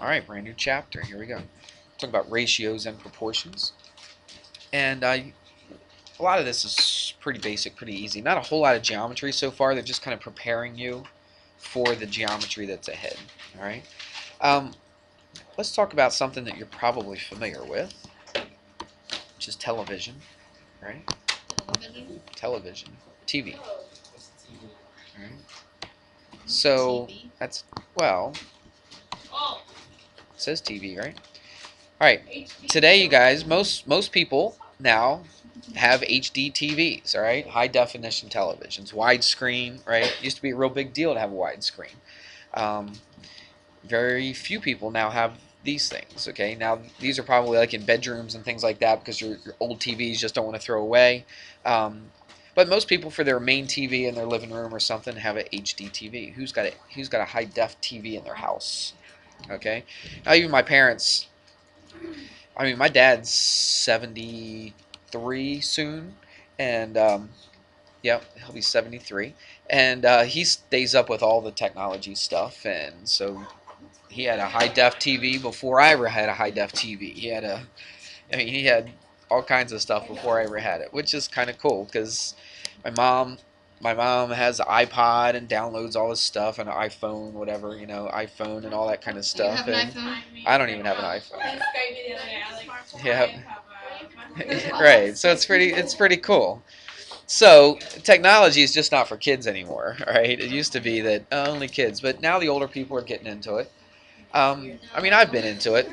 Alright, brand new chapter. Here we go. Talk about ratios and proportions. And a lot of this is pretty basic, pretty easy. Not a whole lot of geometry so far. They're just kind of preparing you for the geometry that's ahead. Alright? Um, let's talk about something that you're probably familiar with, which is television. Right? Television. TV. Alright? So, that's, well, it says TV, right? Alright, today you guys, most people now have HD TVs, alright? High definition televisions, widescreen, right? It used to be a real big deal to have a widescreen. Very few people now have these things, okay? Now, these are probably like in bedrooms and things like that because your old TVs just don't want to throw away. But most people, for their main TV in their living room or something, have an HD TV. Who's got a high def TV in their house? Okay, now even my parents. I mean, my dad's 73 soon, and yeah, he'll be 73, and he stays up with all the technology stuff, and so he had a high def TV before I ever had a high def TV. He had all kinds of stuff before I ever had it, which is kind of cool because my mom my mom has an iPod and downloads all this stuff and an iPhone, whatever, iPhone and all that kind of stuff. You have And an iPhone? I don't even have an iPhone. Yeah. Right. So it's pretty cool. So technology is just not for kids anymore, right? It used to be that only kids, but now the older people are getting into it. I mean, I've been into it,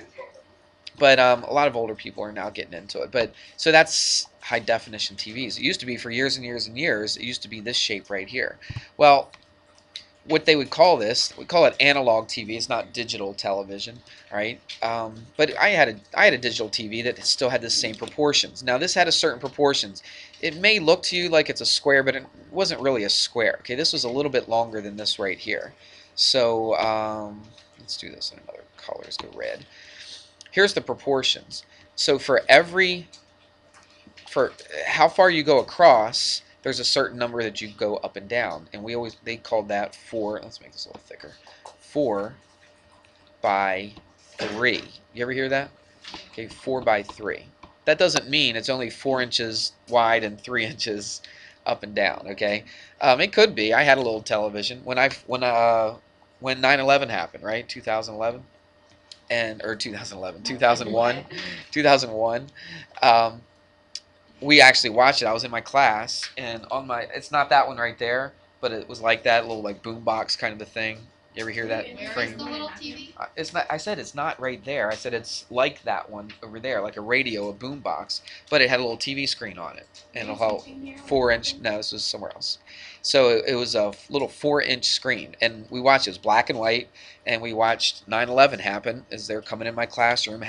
but a lot of older people are now getting into it. But so that's high definition TVs. It used to be for years and years and years. It used to be this shape right here. Well, what they would call this, we call it analog TV. It's not digital television, right? But I had a digital TV that still had the same proportions. Now this had a certain proportions. It may look to you like it's a square, but it wasn't really a square. Okay, this was a little bit longer than this right here. So let's do this in another color. Let's go red. Here's the proportions. So for how far you go across, there's a certain number that you go up and down, and they called that 4. Let's make this a little thicker. 4 by 3. You ever hear that? Okay, 4 by 3. That doesn't mean it's only 4 inches wide and 3 inches up and down. Okay, it could be. I had a little television when 9/11 happened, right? 2011 or 2011, 2001, 2001. Um, we actually watched it. I was in my class, and it's not that one right there, but it was like that little like boombox kind of a thing. You ever hear that Where frame? is the little TV? It's not. I said it's not right there. I said it's like that one over there, like a radio, a boombox, but it had a little TV screen on it, and a whole 4 inch. No, this was somewhere else. So it was a little 4 inch screen, and we watched. It was black and white, and we watched 9/11 happen as they're coming in my classroom.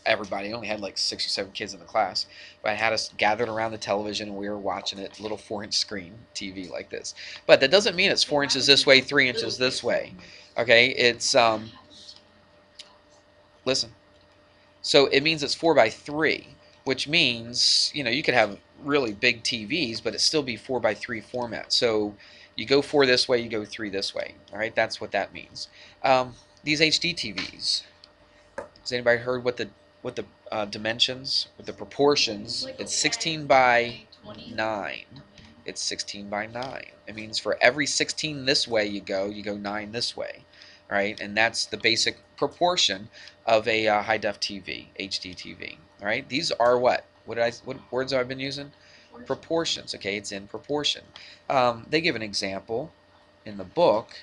Everybody. I only had like 6 or 7 kids in the class, but I had us gathered around the television and we were watching it, little 4 inch screen TV like this. But that doesn't mean it's 4 inches this way, 3 inches this way. Okay, it's listen. So it means it's 4 by 3, which means you could have really big TVs, but it still be 4 by 3 format. So you go 4 this way, you go 3 this way. All right, that's what that means. These HD TVs. Has anybody heard what the dimensions, what the proportions? It's 16 by 9. It's 16 by 9. It means for every 16 this way you go 9 this way, right? And that's the basic proportion of a high def TV, HD TV. All right. These are what? What words have I been using? Proportions. Okay, it's in proportion. They give an example in the book.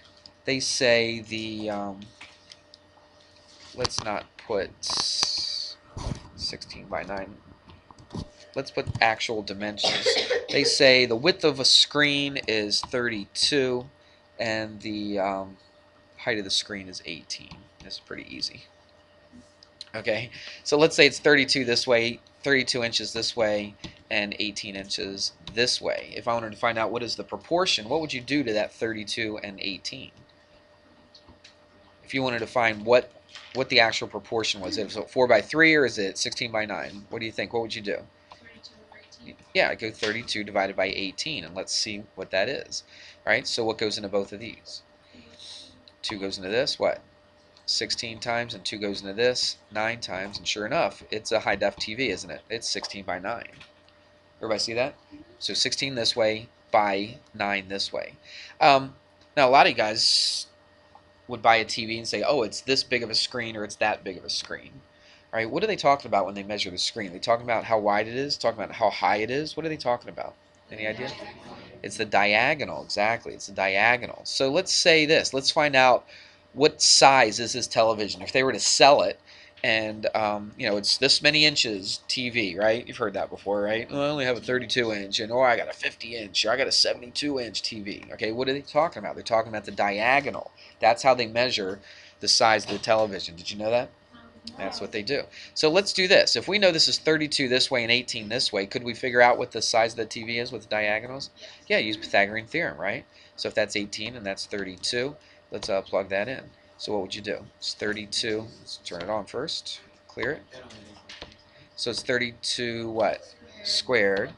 They say let's not put 16 by 9. Let's put actual dimensions. They say the width of a screen is 32 and the height of the screen is 18. This is pretty easy. Okay, so let's say it's 32 this way, 32 inches this way, and 18 inches this way. If I wanted to find out what is the proportion, what would you do to that 32 and 18? If you wanted to find what the actual proportion was. Is it 4 by 3 or is it 16 by 9? What do you think? What would you do? 32 over 18. Yeah, I go 32 divided by 18, and let's see what that is. All right, so what goes into both of these? 2 goes into this, what? 16 times, and 2 goes into this 9 times, and sure enough, it's a high def TV, isn't it? It's 16 by 9. Everybody see that? So 16 this way by 9 this way. Now, a lot of you guys would buy a TV and say, oh, it's this big of a screen or it's that big of a screen. All right, what are they talking about when they measure the screen? Are they talking about how wide it is? Talking about how high it is? What are they talking about? Any idea? It's the diagonal, exactly. It's the diagonal. So let's say this. Let's find out what size is this television. If they were to sell it, and it's this many inches TV, right? You've heard that before, right? Oh, I only have a 32-inch, and I got a 50-inch, or I got a 72-inch TV. Okay, what are they talking about? They're talking about the diagonal. That's how they measure the size of the television. Did you know that? That's what they do. So let's do this. If we know this is 32 this way and 18 this way, could we figure out what the size of the TV is with the diagonals? Yeah, use Pythagorean Theorem, right? So if that's 18 and that's 32, let's plug that in. So what would you do? It's 32. Let's turn it on first. Clear it. So it's 32 what? Squared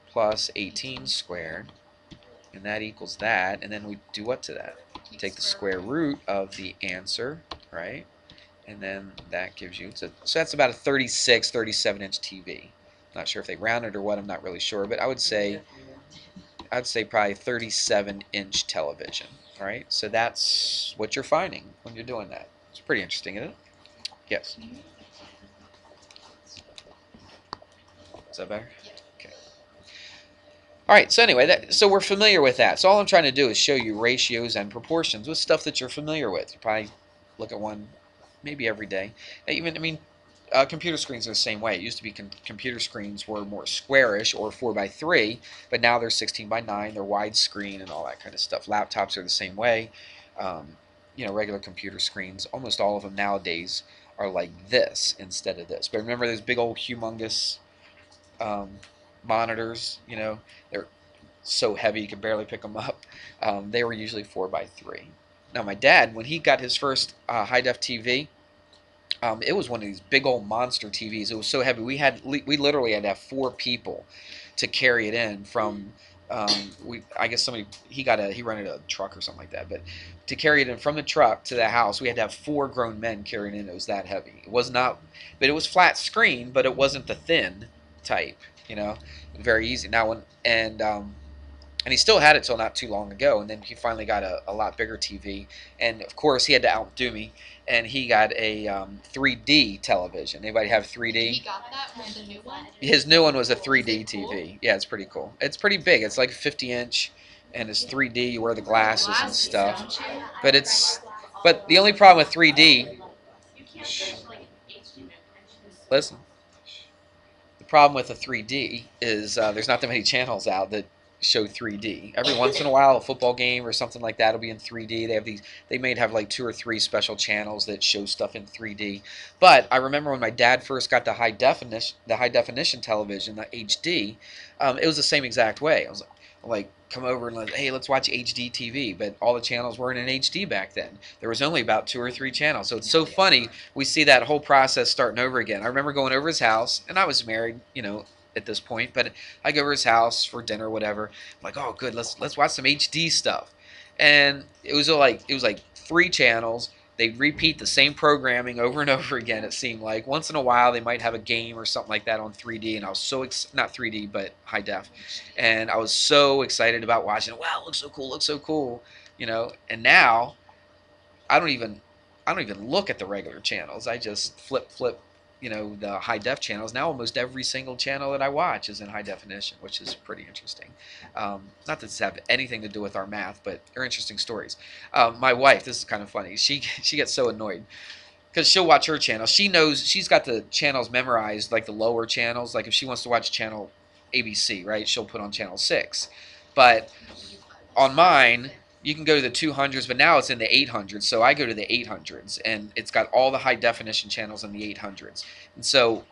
plus 18 squared. And that equals that. And then we do what to that? Take the square root of the answer, right? And then that gives you, so that's about a 36, 37-inch TV. Not sure if they rounded or what, I'm not really sure, but I'd say probably 37-inch television. All right, so that's what you're finding when you're doing that. It's pretty interesting, isn't it? Yes. Is that better? Okay. All right, so anyway, so we're familiar with that. So all I'm trying to do is show you ratios and proportions with stuff that you're familiar with. You probably look at one maybe every day. Computer screens are the same way. It used to be computer screens were more squarish or 4 by 3, but now they're 16 by 9. They're widescreen and all that kind of stuff. Laptops are the same way. Regular computer screens, almost all of them nowadays are like this instead of this. But remember those big old humongous monitors? They're so heavy you could barely pick them up. They were usually 4 by 3. Now, my dad, when he got his first high-def TV, it was one of these big old monster TVs. It was so heavy. We literally had to have 4 people to carry it in from. I guess he rented a truck or something like that. But to carry it in from the truck to the house, we had to have 4 grown men carrying it in. It was that heavy. It was not, but it was flat screen, but it wasn't the thin type. Very easy. Now and he still had it till not too long ago, and then he finally got a lot bigger TV, and of course he had to outdo me, and he got a 3D television. Anybody have 3D? He got that with the new one? His new one was a 3D TV. Yeah, it's pretty cool. It's pretty big. It's like a 50-inch, and it's 3D. You wear the glasses and stuff. But the only problem with 3D, listen, the problem with a 3D is there's not that many channels out that show 3D. Every once in a while, a football game or something like that will be in 3D. They may have like 2 or 3 special channels that show stuff in 3D. But I remember when my dad first got the high definition television, the HD, it was the same exact way. I was like come over and hey, let's watch HD TV. But all the channels weren't in HD back then. There was only about 2 or 3 channels. So it's so funny we see that whole process starting over again. I remember going over his house, and I was married, at this point, but I go over his house for dinner, whatever. I'm like, oh, good, let's watch some HD stuff, and it was like 3 channels. They'd repeat the same programming over and over again. It seemed like once in a while they might have a game or something like that on 3D, and I was so not 3D but high def, and I was so excited about watching it. Wow, it looks so cool, And now I don't even look at the regular channels. I just flip the high def channels. Now almost every single channel that I watch is in high definition, which is pretty interesting. Not that this have anything to do with our math, but they're interesting stories. My wife, this is kind of funny. She gets so annoyed because she'll watch her channel. She knows she's got the channels memorized, like the lower channels. Like if she wants to watch channel ABC, right, she'll put on channel 6. But on mine, you can go to the 200s, but now it's in the 800s. So I go to the 800s, and it's got all the high definition channels in the 800s. And so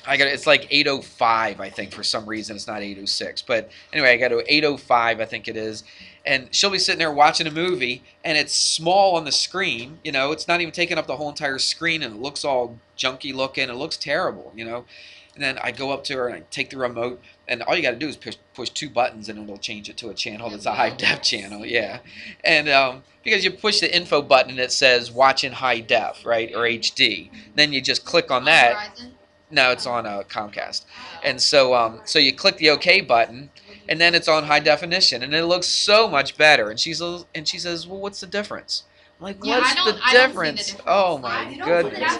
It's like 805, I think. For some reason it's not 806, but anyway, I got to 805, I think it is, and she'll be sitting there watching a movie, and it's small on the screen. It's not even taking up the whole entire screen, and it looks all junky looking. It looks terrible. And then I go up to her and I take the remote, and all you got to do is push two buttons, and it'll change it to a channel that's a high def channel. Yeah, and because you push the info button and it says watch in high def, right, or HD. Then you just click on that. Verizon? No, it's on Comcast, and so you click the OK button, and then it's on high definition, and it looks so much better. And she says, "Well, what's the difference?" I'm like, Yeah, "What's I the don't see the difference?" difference. Oh my goodness,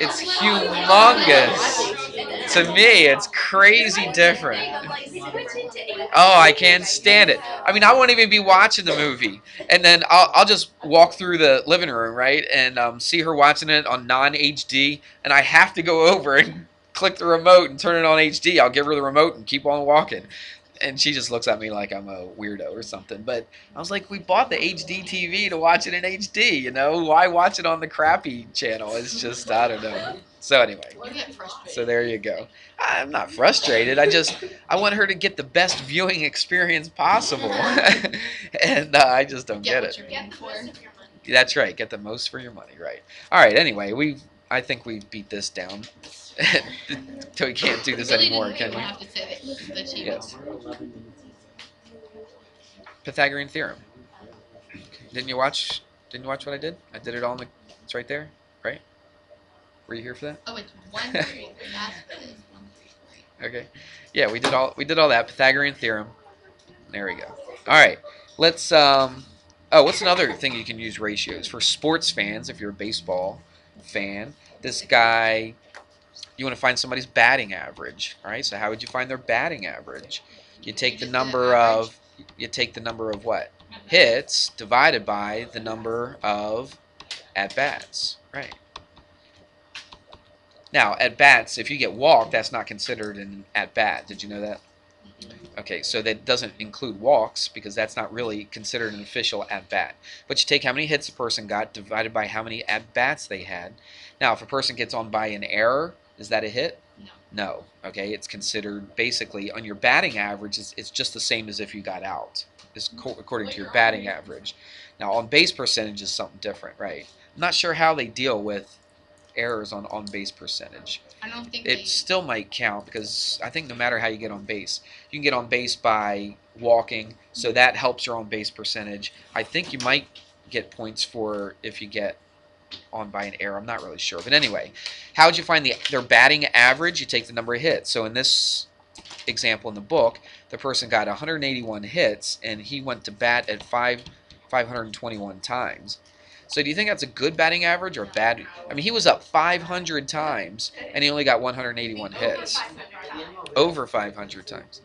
it's humongous. To me, it's crazy different. Oh, I can't stand it. I mean, I won't even be watching the movie, and then I'll just walk through the living room, right, and see her watching it on non-HD, and I have to go over and click the remote and turn it on HD. I'll give her the remote and keep on walking, and she just looks at me like I'm a weirdo or something. But I was like, we bought the HD TV to watch it in HD. Why watch it on the crappy channel? It's just, I don't know. So anyway, You get frustrated. so there you go. I'm not frustrated. I want her to get the best viewing experience possible, and I just don't get what it. you're paying for. That's right. Get the most for your money, right? All right. Anyway, I think we beat this down. So we can't do this Really anymore, didn't can even we? have to say the cheapest. Yes. Pythagorean Theorem. Didn't you watch? Didn't you watch what I did? I did it all in the. It's right there, right? Were you here for that? Oh, it's 1 3. That's what it is. 1 3. Okay. Yeah, we did all that Pythagorean Theorem. There we go. All right. Let's what's another thing you can use ratios for sports fans? If you're a baseball fan, this guy, you want to find somebody's batting average. All right. So how would you find their batting average? You take the number of what? Hits divided by the number of at bats. Right. Now, at bats, if you get walked, that's not considered an at bat. Did you know that? Okay, so that doesn't include walks because that's not really considered an official at bat. But you take how many hits a person got divided by how many at bats they had. Now, if a person gets on by an error, is that a hit? No. No. Okay, it's considered basically on your batting average. It's just the same as if you got out. It's according to your batting average. Now, on base percentage is something different, right? I'm not sure how they deal with errors on base percentage. I don't think It still might count because I think no matter how you get on base, you can get on base by walking, so that helps your on base percentage. I think you might get points for if you get on by an error. I'm not really sure, but anyway, how would you find their batting average? You take the number of hits. So in this example in the book, the person got 181 hits and he went to bat at 521 times. So do you think that's a good batting average or bad? I mean, he was up 500 times and he only got 181 hits. Over 500 times.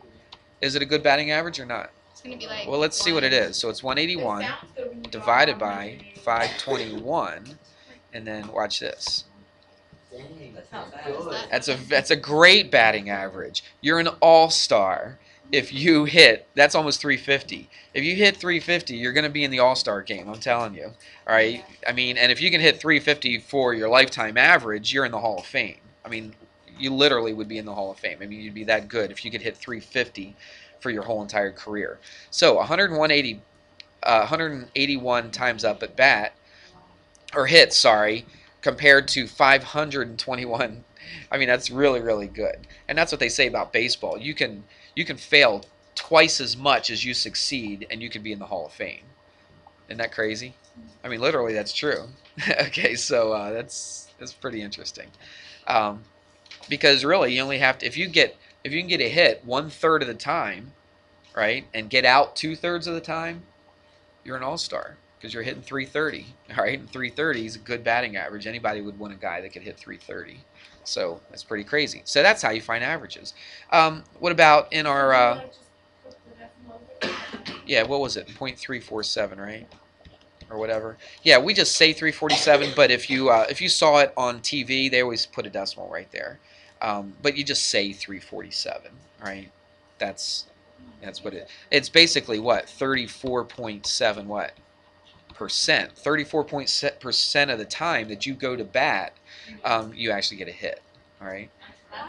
Is it a good batting average or not? it's going to be like. Well, let's see what it is. So it's 181 divided by 521, and then watch this. That's a great batting average. You're an all-star. If you hit, that's almost 350. If you hit 350, you're going to be in the all-star game, I'm telling you. All right? I mean, and if you can hit 350 for your lifetime average, you're in the Hall of Fame. I mean, you literally would be in the Hall of Fame. I mean, you'd be that good if you could hit 350 for your whole entire career. So 181 times up at bat, or hits, sorry, compared to 521. I mean, that's really, really good. And that's what they say about baseball. You can fail twice as much as you succeed, and you can be in the Hall of Fame. Isn't that crazy? I mean, literally, that's true. Okay, so that's pretty interesting. Because really, you only have to if you can get a hit 1/3 of the time, right, and get out 2/3 of the time, you're an all-star because you're hitting 330. All right, and 330 is a good batting average. Anybody would want a guy that could hit 330. So that's pretty crazy. So that's how you find averages. What about in our yeah, what was it? 0.347, right? Or whatever. Yeah, we just say 347, but if you saw it on TV, they always put a decimal right there. But you just say 347, right? That's what it's basically what 34.7 what percent. 34% of the time that you go to bat, you actually get a hit. All right.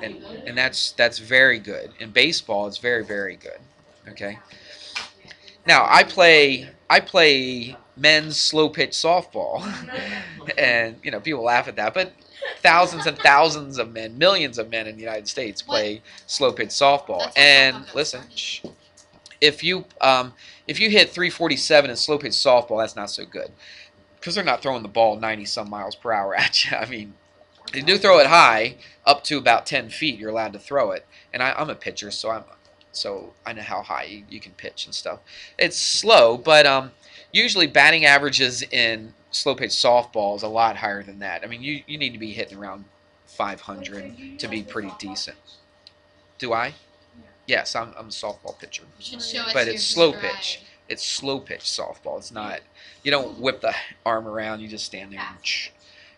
and that's very good. In baseball, it's very, very good. Okay. Now I play men's slow pitch softball, and people laugh at that, but thousands and thousands of men, millions of men in the United States play slow pitch softball. And listen, if you hit 347 in slow pitch softball, that's not so good because they're not throwing the ball 90 some miles per hour at you. I mean, they do throw it high, up to about 10 feet. You're allowed to throw it, and I'm a pitcher, so I know how high you can pitch and stuff. It's slow, but usually batting averages in slow pitch softball is a lot higher than that. I mean, you need to be hitting around 500 to be pretty decent. Do I? Yes, I'm a softball pitcher, but it's slow pitch. It's slow pitch softball. It's not. You don't whip the arm around. You just stand there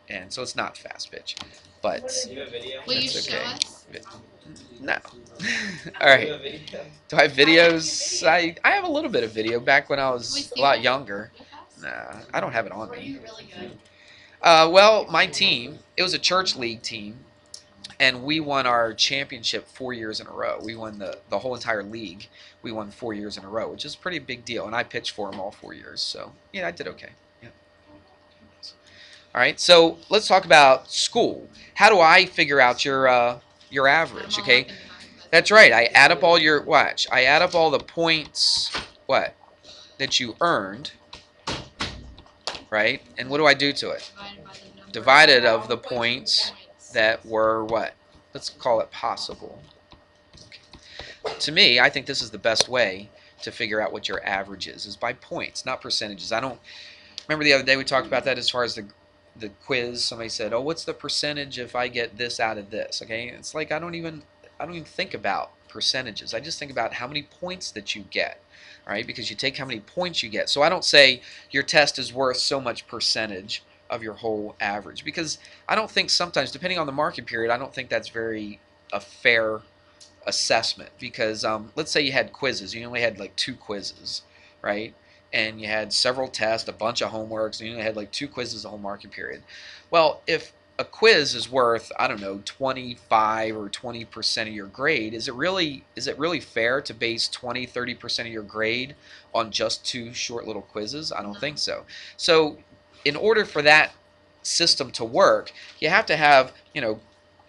and so it's not fast pitch. But Will you it's show okay. us? No. All right. Do I have videos? I have a little bit of video back when I was a lot younger. Nah, I don't have it on me. Well, my team, it was a church league team, and we won our championship 4 years in a row. We won the whole entire league. We won 4 years in a row, which is a pretty big deal. And I pitched for them all 4 years, so yeah, I did okay. Yeah. All right, so let's talk about school. How do I figure out your average? Okay, that's right. I add up all your watch. I add up all the points that you earned, right? And what do I do to it? Divided of the points that were what? Let's call it possible. Okay. To me, I think this is the best way to figure out what your average is by points, not percentages. I don't remember the other day we talked about that as far as the quiz. Somebody said, "Oh, what's the percentage if I get this out of this?" Okay, it's like I don't even think about percentages. I just think about how many points that you get. All right, because you take how many points you get. So I don't say your test is worth so much percentage of your whole average, because I don't think sometimes, depending on the marking period, I don't think that's very a fair assessment. Because let's say you had quizzes, you only had like 2 quizzes, right? And you had several tests, a bunch of homeworks, and you only had like 2 quizzes the whole marking period. Well, if a quiz is worth, I don't know, 25 or 20% of your grade, is it really fair to base 20-30% of your grade on just 2 short little quizzes? I don't think so. So in order for that system to work, you have to have, a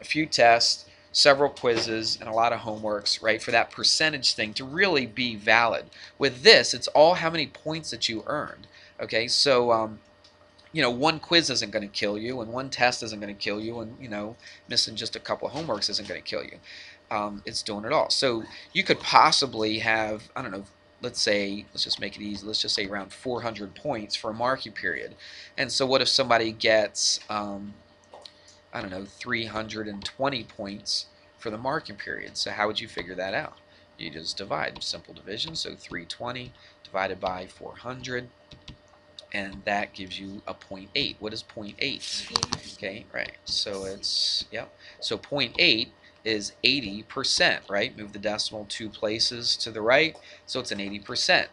few tests, several quizzes, and a lot of homeworks, right, for that percentage thing to really be valid. With this, it's all how many points that you earned. Okay, so one quiz isn't going to kill you, and one test isn't going to kill you, and missing just a couple of homeworks isn't going to kill you. It's doing it all. So you could possibly have, I don't know, let's just make it easy. Let's just say around 400 points for a marking period. And so what if somebody gets, I don't know, 320 points for the marking period? So how would you figure that out? You just divide, simple division. So 320 divided by 400. And that gives you a 0.8. What is 0.8? Okay, right. So it's, yep. So 0.8 is 80%, right? Move the decimal 2 places to the right, so it's an 80%.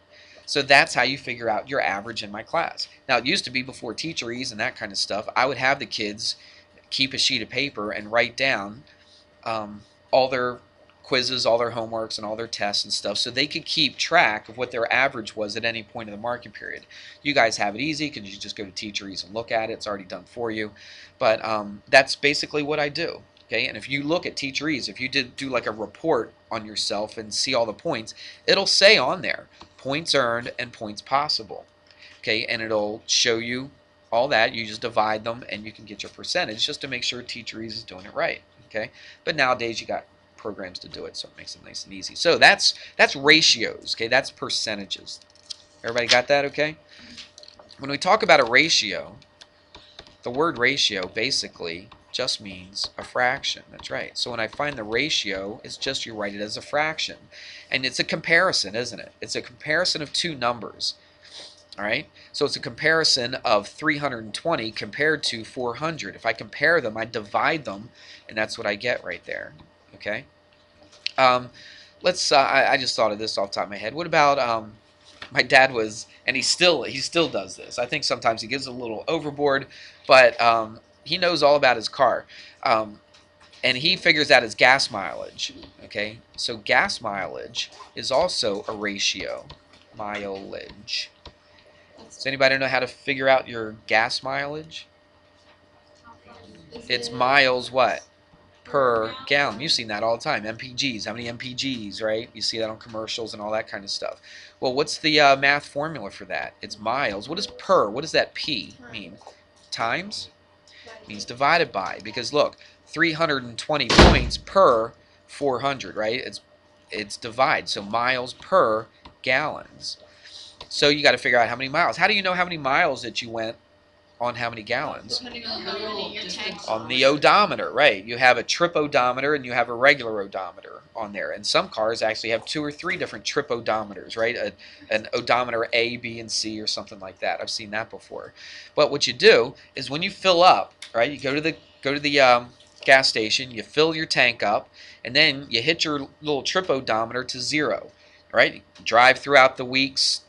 So that's how you figure out your average in my class. Now, it used to be before teacheries and that kind of stuff, I would have the kids keep a sheet of paper and write down all their quizzes, all their homeworks, and all their tests and stuff, so they could keep track of what their average was at any point in the marking period. You guys have it easy because you just go to teacheries and look at it. It's already done for you. But that's basically what I do. Okay, and if you look at teacheries, if you did do like a report on yourself and see all the points, it'll say on there points earned and points possible. Okay, and it'll show you all that. You just divide them and you can get your percentage just to make sure teacheries is doing it right. Okay, but nowadays you got programs to do it, so it makes it nice and easy. So that's ratios. Okay, that's percentages. Everybody got that? Okay. When we talk about a ratio, the word ratio basically just means a fraction. That's right. So when I find the ratio, it's just you write it as a fraction. And it's a comparison, isn't it? It's a comparison of 2 numbers. All right? So it's a comparison of 320 compared to 400. If I compare them, I divide them, and that's what I get right there. Okay? Let's. I just thought of this off the top of my head. What about my dad was, and he still does this. I think sometimes he gets a little overboard, but he knows all about his car. and he figures that as gas mileage. Okay, so gas mileage is also a ratio. Mileage. Does anybody know how to figure out your gas mileage? It's miles what? Per gallon. You've seen that all the time. MPGs. How many MPGs, right? You see that on commercials and all that kind of stuff. Well, what's the math formula for that? It's miles. What is per? What does that P mean? Times? Means divided by. Because look, 320 points per 400, right? It's divide. So miles per gallons. So you got to figure out how many miles. How do you know how many miles that you went on how many gallons? Depending on how many your tanks On the odometer, right. You have a trip odometer and you have a regular odometer on there. And some cars actually have 2 or 3 different trip odometers, right? An odometer A, B, and C or something like that. I've seen that before. But what you do is when you fill up, right, you go to the gas station, you fill your tank up, and then you hit your little trip odometer to 0, right? You drive throughout the weeks.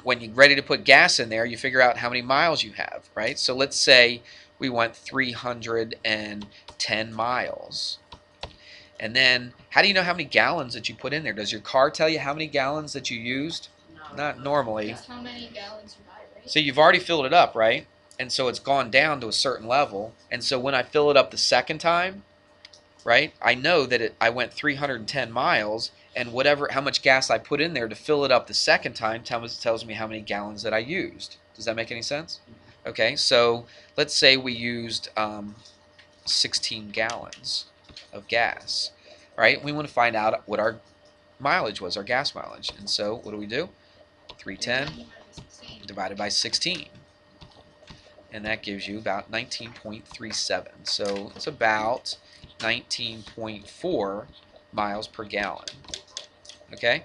When you're ready to put gas in there, you figure out how many miles you have, right? So let's say we went 310 miles. And then, how do you know how many gallons that you put in there? Does your car tell you how many gallons that you used? No. Not normally. Just how many gallons you buy, right? So you've already filled it up, right? And so it's gone down to a certain level. And so when I fill it up the second time, right, I know that I went 310 miles, and how much gas I put in there to fill it up the second time tells me how many gallons that I used. Does that make any sense? Okay, so let's say we used 16 gallons of gas, right? We want to find out what our mileage was, our gas mileage. And so what do? 310 divided by 16. And that gives you about 19.37. So it's about 19.4 miles per gallon. Okay?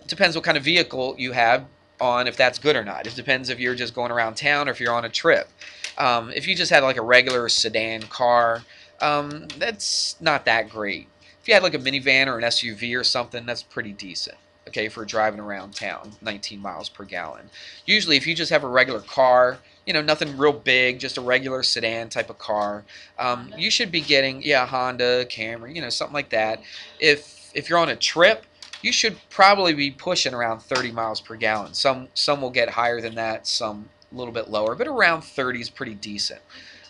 Depends what kind of vehicle you have on if that's good or not. It depends if you're just going around town or if you're on a trip. If you just had like a regular sedan car, that's not that great. If you had like a minivan or an SUV or something, that's pretty decent. Okay, for driving around town, 19 miles per gallon. Usually if you just have a regular car, nothing real big, just a regular sedan type of car, you should be getting, Honda, Camry, something like that. If you're on a trip, you should probably be pushing around 30 miles per gallon. Some will get higher than that, some a little bit lower, but around 30 is pretty decent.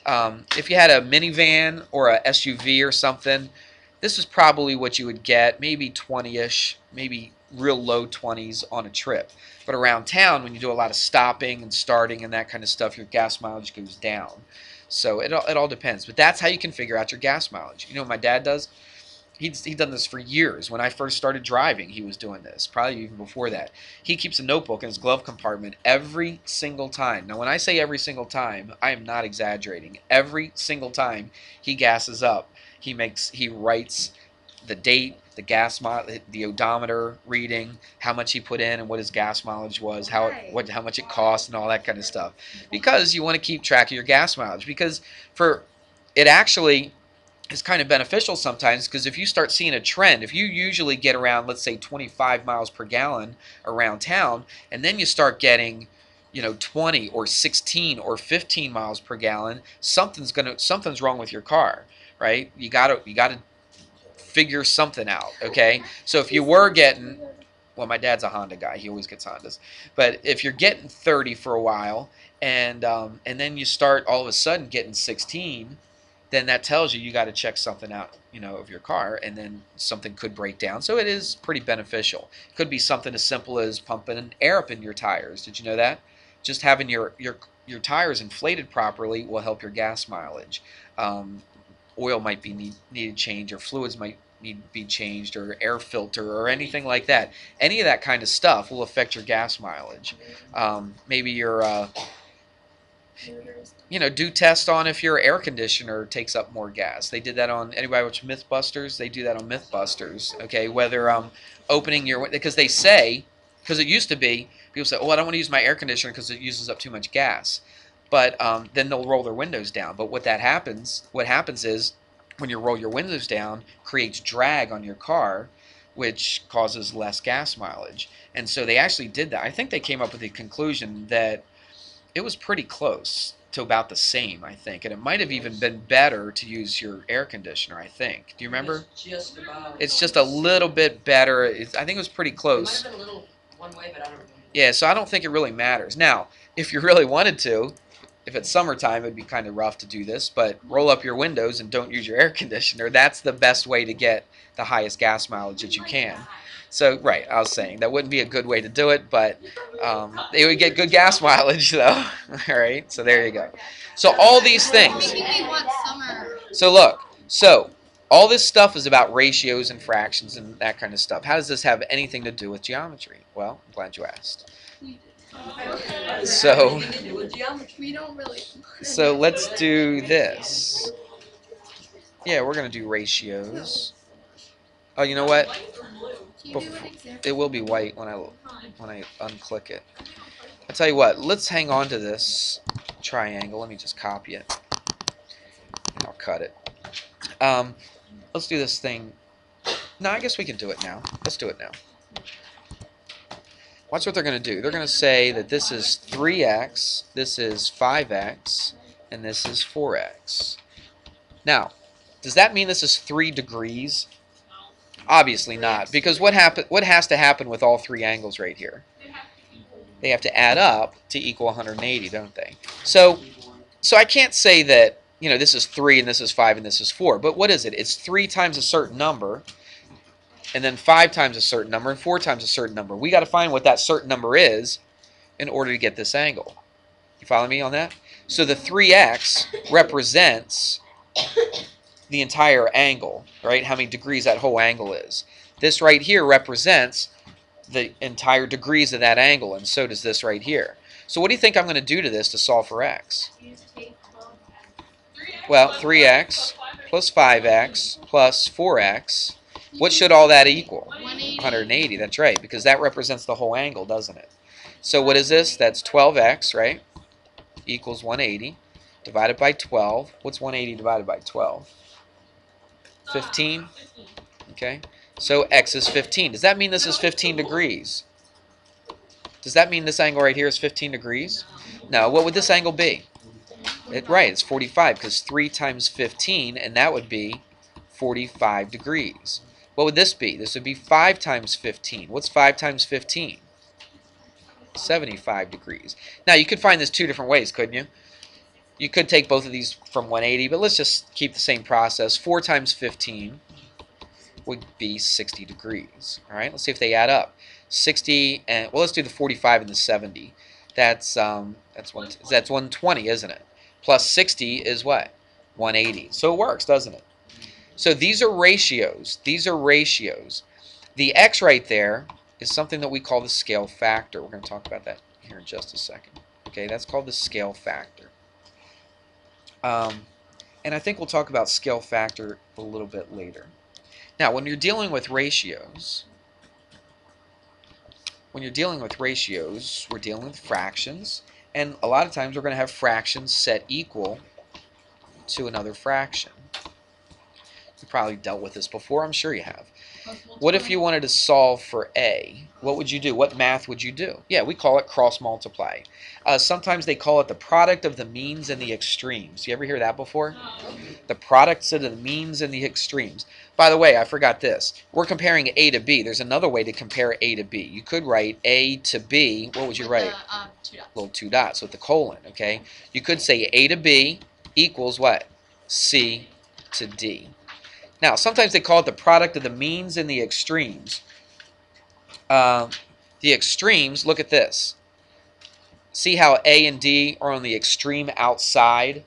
If you had a minivan or a SUV or something, this is probably what you would get, maybe 20-ish, maybe real low 20s on a trip. But around town, when you do a lot of stopping and starting and that kind of stuff, your gas mileage goes down. So it all depends. But that's how you can figure out your gas mileage. You know what my dad does? He's done this for years. When I first started driving, he was doing this, probably even before that. He keeps a notebook in his glove compartment every single time. Now, when I say every single time, I am not exaggerating. Every single time he gasses up, he writes the date, the gas the odometer reading, how much he put in and what his gas mileage was, how much it cost, and all that kind of stuff. Because you want to keep track of your gas mileage. Because it actually is kind of beneficial sometimes, because if you start seeing a trend, if you usually get around, let's say 25 miles per gallon around town, and then you start getting 20 or 16 or 15 miles per gallon, something's wrong with your car, right? You got to figure something out, okay? So if you were getting, well, my dad's a Honda guy, he always gets Hondas, but if you're getting 30 for a while, and then you start all of a sudden getting 16, then that tells you got to check something out, of your car, and then something could break down. So it is pretty beneficial. It could be something as simple as pumping air up in your tires. Did you know that? Just having your tires inflated properly will help your gas mileage. Oil might be needed change, or fluids might need to be changed, or air filter, or anything like that. Any of that kind of stuff will affect your gas mileage. Maybe your do test on if your air conditioner takes up more gas. They did that on, anybody watch Mythbusters? They do that on Mythbusters. Okay, whether opening because it used to be, people say, oh, I don't want to use my air conditioner because it uses up too much gas. But then they'll roll their windows down. But what happens is, when you roll your windows down, creates drag on your car, which causes less gas mileage. And so they actually did that. I think they came up with the conclusion that it was pretty close. to about the same, I think. And it might have even been better to use your air conditioner, I think. Do you remember? It's just a little bit better. I think it was pretty close. It might have been a little one way, but I don't remember. Yeah, so I don't think it really matters. Now, if you really wanted to, if it's summertime, it'd be kind of rough to do this, but roll up your windows and don't use your air conditioner. That's the best way to get the highest gas mileage that you can. So, right, I was saying that wouldn't be a good way to do it, but they would get good gas mileage, though. All right, so there you go. So all these things. Maybe we want summer. So look, so all this stuff is about ratios and fractions and that kind of stuff. How does this have anything to do with geometry? Well, I'm glad you asked. So, We don't really. so let's do this. Yeah, we're going to do ratios. Oh, you know what? Can you do an example? It will be white when I unclick it. I'll tell you what, let's hang on to this triangle. Let me just copy it. I'll cut it. Let's do this thing. No, I guess we can do it now. Let's do it now. Watch what they're going to do. They're going to say that this is 3x, this is 5x, and this is 4x. Now, does that mean this is 3 degrees? Obviously not, because what has to happen with all three angles right here? They have to add up to equal 180, don't they? So I can't say that, you know, this is 3 and this is 5 and this is 4, but what is it? It's 3 times a certain number, and then 5 times a certain number, and 4 times a certain number. We got to find what that certain number is in order to get this angle. You follow me on that? So the 3x represents the entire angle, right? How many degrees that whole angle is. This right here represents the entire degrees of that angle, and so does this right here. So what do you think I'm going to do to this to solve for x? Well, 3x plus 5x plus 4x. What should all that equal? 180, that's right, because that represents the whole angle, doesn't it? So what is this? That's 12x, right? Equals 180 divided by 12. What's 180 divided by 12? 15? Okay. So x is 15. Does that mean this is 15 degrees? Does that mean this angle right here is 15 degrees? No. What would this angle be? Right, it's 45, because 3 times 15, and that would be 45 degrees. What would this be? This would be 5 times 15. What's 5 times 15? 75 degrees. Now, you could find this two different ways, couldn't you? You could take both of these from 180, but let's just keep the same process. 4 times 15 would be 60 degrees. All right, let's see if they add up. 60 and, well, let's do the 45 and the 70. That's 120, isn't it? Plus 60 is what? 180. So it works, doesn't it? So these are ratios. These are ratios. The x right there is something that we call the scale factor. We're going to talk about that here in just a second. Okay, that's called the scale factor. And I think we'll talk about scale factor a little bit later. Now, when you're dealing with ratios, we're dealing with fractions, and a lot of times we're going to have fractions set equal to another fraction. You've probably dealt with this before, I'm sure you have. What if you wanted to solve for a? What would you do? What math would you do? Yeah, we call it cross multiply. Sometimes they call it the product of the means and the extremes. You ever hear that before? The products of the means and the extremes. By the way, I forgot this. We're comparing A to B. There's another way to compare A to B. You could write A to B. What would you write? 2 dots. Little 2 dots with the colon, okay? You could say A to B equals what? C to D. Now, sometimes they call it the product of the means and the extremes. The extremes, look at this. See how A and D are on the extreme outside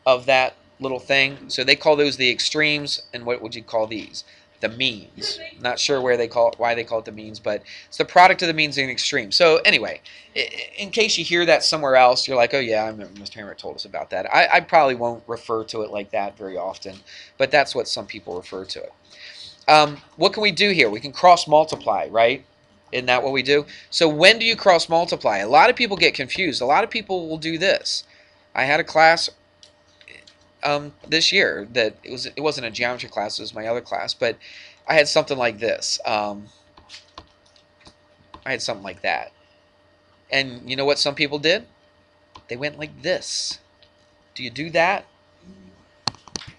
of that little thing? So they call those the extremes, and what would you call these? The means. Not sure why they call it the means, but it's the product of the means and the extremes. So anyway, in case you hear that somewhere else, you're like, oh yeah, I remember Mr. Hammer told us about that. I probably won't refer to it like that very often, but that's what some people refer to it. What can we do here? We can cross multiply, right? Isn't that what we do? So when do you cross multiply? A lot of people get confused. A lot of people will do this. I had a class this year that it wasn't a geometry class, it was my other class, but I had something like this. I had something like that. And you know what some people did? They went like this. Do you do that?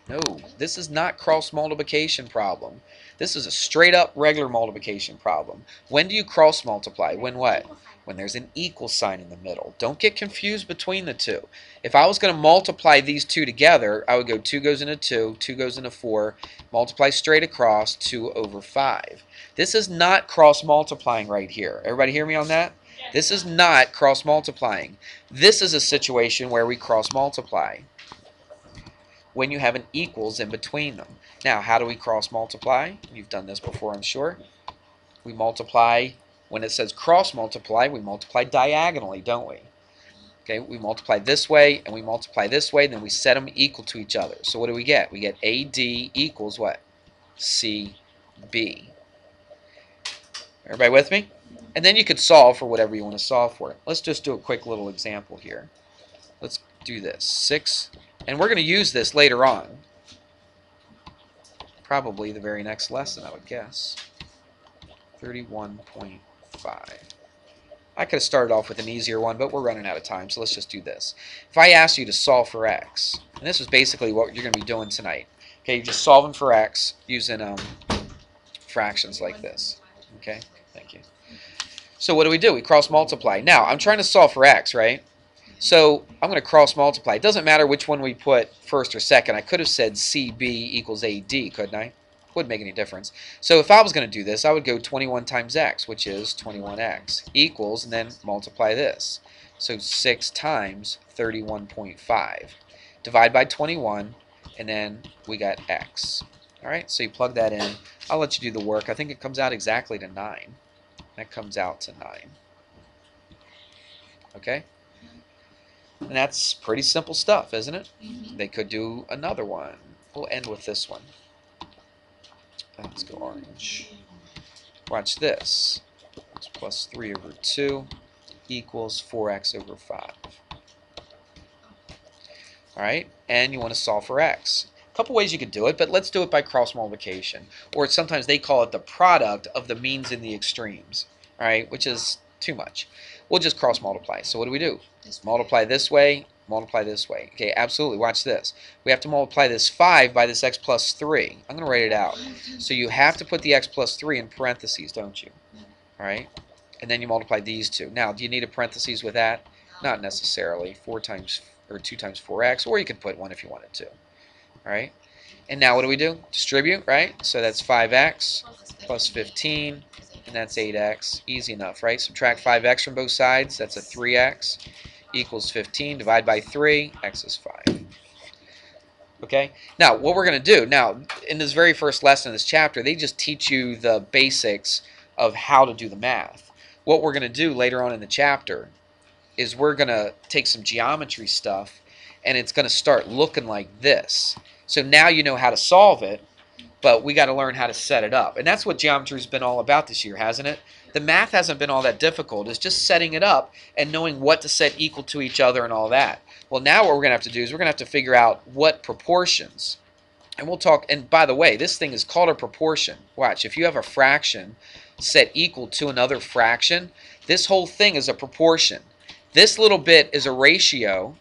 No, this is not cross multiplication problem. This is a straight up regular multiplication problem. When do you cross multiply? When what? When there's an equal sign in the middle. Don't get confused between the two. If I was going to multiply these two together, I would go 2 goes into 2, 2 goes into 4, multiply straight across, 2 over 5. This is not cross multiplying right here. Everybody hear me on that? This is not cross multiplying. This is a situation where we cross multiply when you have an equals in between them. Now, how do we cross multiply? You've done this before, I'm sure. We multiply, when it says cross multiply, we multiply diagonally, don't we? Okay, we multiply this way and we multiply this way, then we set them equal to each other. So what do we get? We get AD equals what? CB. Everybody with me? And then you could solve for whatever you want to solve for. Let's just do a quick little example here. Let's do this. 6, and we're going to use this later on. Probably the very next lesson, I would guess. 31.5. I could have started off with an easier one, but we're running out of time, so let's just do this. If I asked you to solve for x, and this is basically what you're going to be doing tonight. Okay, you're just solving for x using fractions like this. Okay, thank you. So what do? We cross multiply. Now, I'm trying to solve for x, right? So I'm going to cross multiply. It doesn't matter which one we put first or second. I could have said CB equals AD, couldn't I? Wouldn't make any difference. So if I was going to do this, I would go 21 times x, which is 21x, equals, and then multiply this. So 6 times 31.5. Divide by 21, and then we got x. All right, so you plug that in. I'll let you do the work. I think it comes out exactly to 9. That comes out to 9. Okay? And that's pretty simple stuff, isn't it? They could do another one. We'll end with this one. Let's go orange. Watch this. It's plus 3 over 2 equals 4x over 5. Alright, and you want to solve for x. A couple ways you could do it, but let's do it by cross multiplication. Or sometimes they call it the product of the means and the extremes. Alright, which is too much. We'll just cross multiply. So what do? Multiply this way, multiply this way. Okay, absolutely. Watch this. We have to multiply this 5 by this x plus 3. I'm going to write it out. So you have to put the x plus 3 in parentheses, don't you? All right? And then you multiply these two. Now, do you need a parentheses with that? Not necessarily. 4 times, or 2 times 4x, or you could put 1 if you wanted to. All right? And now what do? Distribute, right? So that's 5x plus 15, and that's 8x. Easy enough, right? Subtract 5x from both sides. That's a 3x. Equals 15. Divide by 3. X is 5. Okay? Now, what we're going to do, now, in this very first lesson of this chapter, they just teach you the basics of how to do the math. What we're going to do later on in the chapter is we're going to take some geometry stuff, and it's going to start looking like this. So now you know how to solve it, but we got to learn how to set it up. And that's what geometry's been all about this year, hasn't it? The math hasn't been all that difficult. It's just setting it up and knowing what to set equal to each other and all that. Well, now what we're going to have to do is we're going to have to figure out what proportions. And we'll talk, and by the way, this thing is called a proportion. Watch, if you have a fraction set equal to another fraction, this whole thing is a proportion. This little bit is a ratio.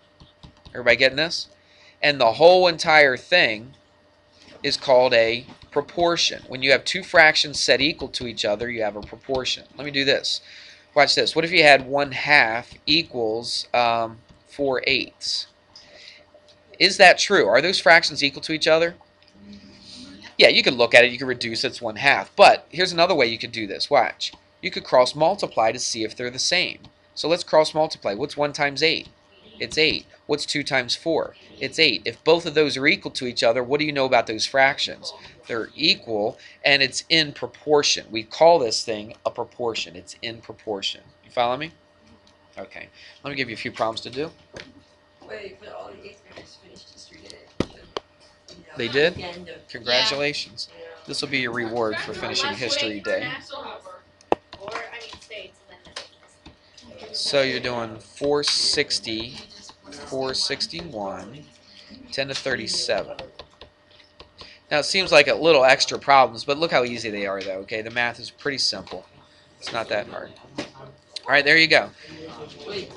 Everybody getting this? And the whole entire thing is called a proportion. When you have two fractions set equal to each other, you have a proportion. Let me do this. Watch this. What if you had 1/2 equals 4/8? Is that true? Are those fractions equal to each other? Yeah, you could look at it. You could reduce it. It's 1/2. But here's another way you could do this. Watch. You could cross multiply to see if they're the same. So let's cross multiply. What's 1 times 8? It's 8. What's 2 times 4? It's 8. If both of those are equal to each other, what do you know about those fractions? They're equal, and it's in proportion. We call this thing a proportion. It's in proportion. You follow me? Okay. Let me give you a few problems to do. Wait, but all the 8th graders finished history today. They did? The end of, Congratulations. This will be your reward for finishing History Day. So you're doing 460, 461, 10 to 37. Now it seems like a little extra problems, but look how easy they are though, okay? The math is pretty simple. It's not that hard. All right, there you go. wait,